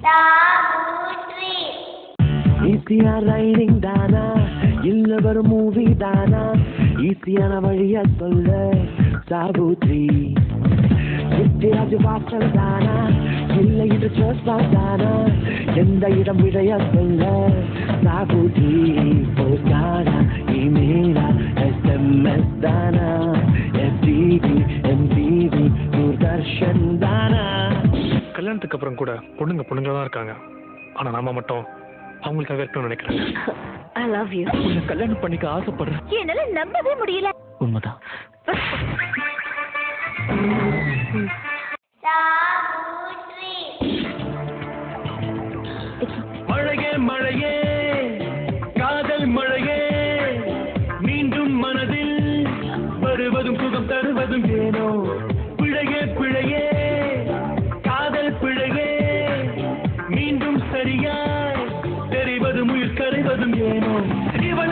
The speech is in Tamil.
சாபுத்ரி. ஈஸியா ரைடிங் தானா இல்ல வரும் மூவி தானா ஈஸியான வழிய சொல்ல சாபுத்ரி. வாசல் தானா இல்லை இது தானா எந்த இடம் விடைய சொல்ல சாபுத்ரி. போஸ்டானா இமெயிலா SMS தானா FTV MTV தூர்தர்ஷன் தானா. கல்யாணத்துக்கு அப்புறம் கூட பொண்ணுங்களா தான் இருக்காங்க. ஆனா நாம மட்டும் அவங்களுக்காக இருக்கணும்னு நினைக்கிறேன். I love you. உன்னை கல்யாணம் பண்ணிக்க ஆசைப்படுறேன். என்னால நம்பவே முடியல. உண்மைதான். சாபுத்ரி. மழையே மழையே காதல் மழையே மீண்டும் மனதில் வருவதும் சுகம் தருவதும் ஏனோ பிழையே பிழையே காதல் பிழையே மீண்டும் சரியாய் தெரிவதும் உயிர் கரைவதும் ஏனோ இவள